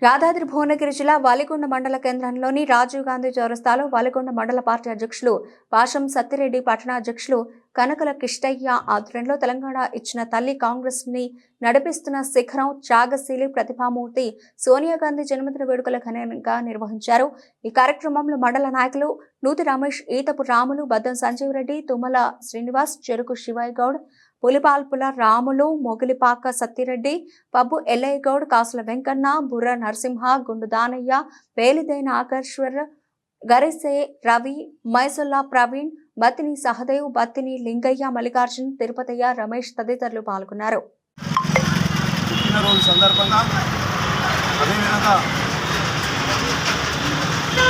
యాదాద్రి భువనగిరి జిల్లా వాలికొండ మండల కేంద్రంలోని రాజీవ్ గాంధీ చౌరస్తాలో వాలికొండ మండల పార్టీ అధ్యక్షులు పాషం సత్తిరెడ్డి, పట్టణ అధ్యక్షులు కనకల కిష్టయ్య ఆధ్వర్యంలో తెలంగాణ ఇచ్చిన తల్లి కాంగ్రెస్ ని నడిపిస్తున్న శిఖరం త్యాగశీలి ప్రతిభామూర్తి సోనియా గాంధీ జన్మదిన వేడుకల ఘనంగా నిర్వహించారు. ఈ కార్యక్రమంలో మండల నాయకులు నూతి రమేష్, ఈతపు రాములు, బద్దం సంజీవ్ రెడ్డి, తుమ్మల శ్రీనివాస్, చెరుకు శివయ్య గౌడ్, పులిపాల్పుల రాములు, మొగిలిపాక సత్తిరెడ్డి, పబ్బు ఎల్లయ్య గౌడ్, కాసుల వెంకన్న, బుర్ర నరసింహ, గుండు దానయ్య, పేలిదైన ఆకర్శ్వర్, గరిసే రవి, మైసుల్లా ప్రవీణ్, బత్తిని సహదేవ్, బత్తిని లింగయ్య, మల్లికార్జున్, తిరుపతయ్య, రమేష్ తదితరులు పాల్గొన్నారు.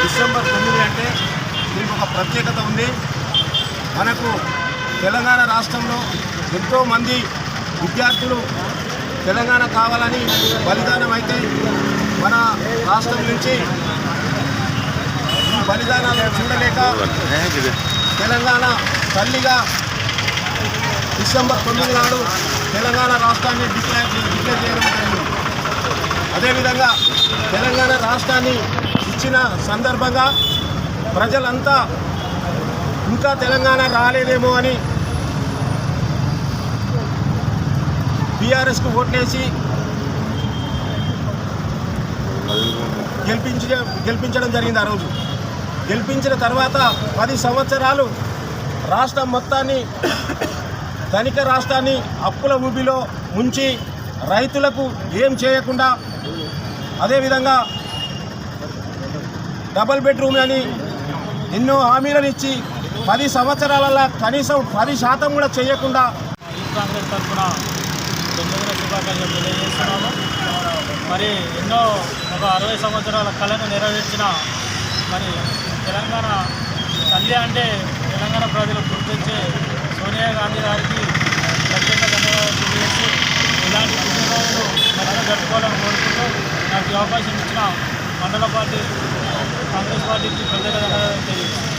డిసెంబర్ 9 అంటే దీనికి ఒక ప్రత్యేకత ఉంది. మనకు తెలంగాణ రాష్ట్రంలో ఎంతోమంది విద్యార్థులు తెలంగాణ కావాలని బలిదానం అయితే మన రాష్ట్రం నుంచి ఈ బలిదానాలను చూడలేక తెలంగాణ తల్లిగా డిసెంబర్ 9 నాడు తెలంగాణ రాష్ట్రాన్ని డిక్లేర్ చేయడం జరిగింది. అదేవిధంగా తెలంగాణ రాష్ట్రాన్ని ఇచ్చిన సందర్భంగా ప్రజలంతా ఇంకా తెలంగాణ రాలేదేమో అని బీఆర్ఎస్కు ఓట్లేసి గెలిపించడం జరిగింది. ఆ రోజు గెలిపించిన తర్వాత 10 సంవత్సరాలు రాష్ట్రం మొత్తాన్ని, ధనిక రాష్ట్రాన్ని అప్పుల ఊబిలో ముంచి రైతులకు ఏం చేయకుండా, అదేవిధంగా డబుల్ బెడ్రూమ్ అని ఎన్నో హామీలను ఇచ్చి 10 సంవత్సరాలలో కనీసం 10% కూడా చేయకుండా కాంగ్రెస్ తరఫున జన్మదిన శుభాకాంక్షలు తెలియజేస్తున్నాము. మరి ఎన్నో ఒక 60 సంవత్సరాల కళను నెరవేర్చిన మరి తెలంగాణ తల్లి అంటే తెలంగాణ ప్రజలు గుర్తించే సోనియా గాంధీ గారికి ప్రత్యేక ధన్యవాదాలు తెలియజేసి ఇలాంటి పుట్టినరోజులు మరింత జరుపుకోవాలని కోరుకుంటూ నాకు ఈ అవకాశం ఇచ్చిన మండల పార్టీ కాంగ్రెస్ పార్టీకి ప్రత్యేక ధన్యవాదాలు తెలియజేస్తాను.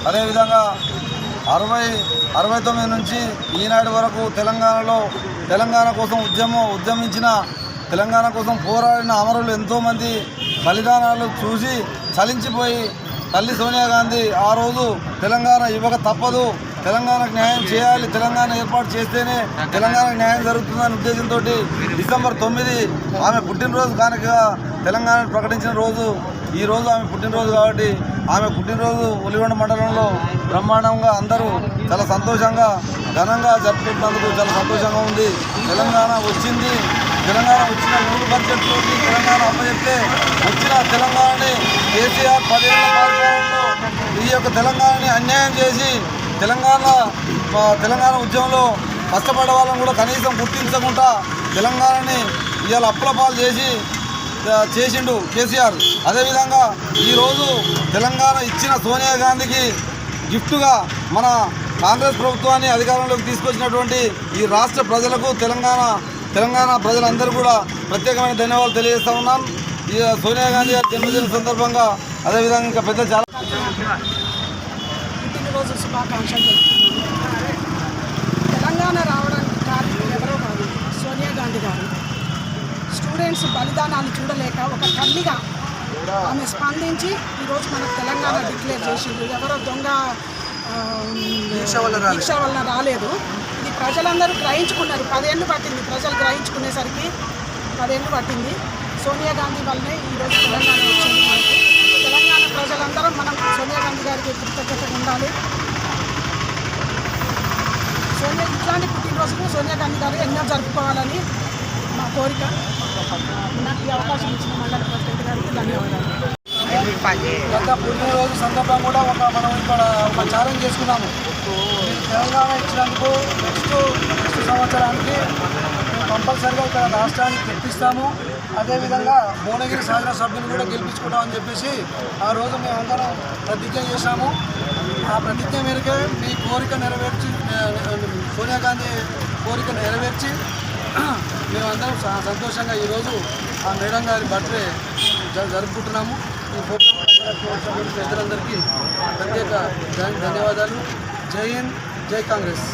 అదేవిధంగా 69 నుంచి ఈనాటి వరకు తెలంగాణ కోసం ఉద్యమించిన, తెలంగాణ కోసం పోరాడిన అమరులు ఎంతోమంది బలిదానాలు చూసి చలించిపోయి తల్లి సోనియా గాంధీ ఆ రోజు తెలంగాణ ఇవ్వక తప్పదు, తెలంగాణకు న్యాయం చేయాలి, తెలంగాణ ఏర్పాటు చేస్తేనే తెలంగాణకు న్యాయం జరుగుతుందనే ఉద్దేశంతో డిసెంబర్ 9 ఆమె పుట్టినరోజు కానుకగా తెలంగాణను ప్రకటించిన రోజు ఈ రోజు ఆమె పుట్టినరోజు. కాబట్టి ఆమె పుట్టినరోజు ఒలిగొండ మండలంలో బ్రహ్మాండంగా అందరూ చాలా సంతోషంగా ఘనంగా జరుపుకుంటున్నందుకు చాలా సంతోషంగా ఉంది. తెలంగాణ వచ్చింది, తెలంగాణ వచ్చిన 3 బడ్జెట్లు తెలంగాణ అప్పచెప్తే వచ్చిన తెలంగాణని కేసీఆర్ 10 ఏళ్ల పాలనలో ఈ యొక్క తెలంగాణని అన్యాయం చేసి తెలంగాణ ఉద్యమంలో కష్టపడే వాళ్ళని కూడా కనీసం గుర్తించకుండా తెలంగాణని ఇవాళ అప్పుల పాలు చేసిండు కేసీఆర్. అదేవిధంగా ఈరోజు తెలంగాణ ఇచ్చిన సోనియా గాంధీకి గిఫ్ట్గా మన కాంగ్రెస్ ప్రభుత్వాన్ని అధికారంలోకి తీసుకొచ్చినటువంటి ఈ రాష్ట్ర ప్రజలకు తెలంగాణ ప్రజలందరూ కూడా ప్రత్యేకమైన ధన్యవాదాలు తెలియజేస్తూ ఉన్నాం. ఈ సోనియా గాంధీ గారి జన్మదిన సందర్భంగా అదేవిధంగా ఇంకా పెద్ద చాలా పుట్టినరోజు శుభాకాంక్షలు తెలుపుతున్నాను. తెలంగాణ రావడానికి కారణం ఎవరో కాదు, సోనియా గాంధీ గారు. స్టూడెంట్స్ బలిదానాలు చూడలేక ఒక తల్లిగా ఆమె స్పందించి ఈరోజు మనకు తెలంగాణ డిక్లేర్ చేసింది. ఎవరో దొంగ దీక్ష వల్ల రాలేదు. ఇది ప్రజలందరూ గ్రహించుకున్నారు. 10 ఏళ్ళు పట్టింది ప్రజలు గ్రహించుకునేసరికి, 10 ఏళ్ళు పట్టింది. సోనియా గాంధీ వల్లనే ఈరోజు తెలంగాణ వచ్చింది. మనకి తెలంగాణ ప్రజలందరం మనం సోనియా గాంధీ గారికి కృతజ్ఞతగా ఉండాలి. ఇట్లాంటి పుట్టినరోజుకు సోనియా గాంధీ గారు ఎన్నో జరుపుకోవాలని మా కోరిక. నాకు ఈ అవకాశం ఇచ్చిన మండల ప్రెసిడెంట్ గారికి ధన్యవాదాలు. గత పుట్టినరోజు సందర్భంగా కూడా మనం ఇక్కడ ఒక ఛాలెంజ్ చేసుకున్నాము. తెలంగాణ ఇచ్చినందుకు నెక్స్ట్ సంవత్సరానికి కంపల్సరీగా ఇక్కడ రాష్ట్రానికి తెప్పిస్తాము. అదేవిధంగా భువనగిరి శాసనసభ్యులు కూడా గెలిపించుకుంటామని చెప్పేసి ఆ రోజు మేమందరం ప్రతిజ్ఞ చేశాము. ఆ ప్రతిజ్ఞ మేరకే మీ కోరిక నెరవేర్చి, సోనియా గాంధీ కోరిక నెరవేర్చి మేమందరం సంతోషంగా ఈరోజు ఆ మేడం గారి బర్త్డే జరుపుకుంటున్నాము. ఈ ప్రోగ్రాం పెద్దలందరికీ ప్రత్యేక ధన్యవాదాలు. జై హింద్, జై కాంగ్రెస్.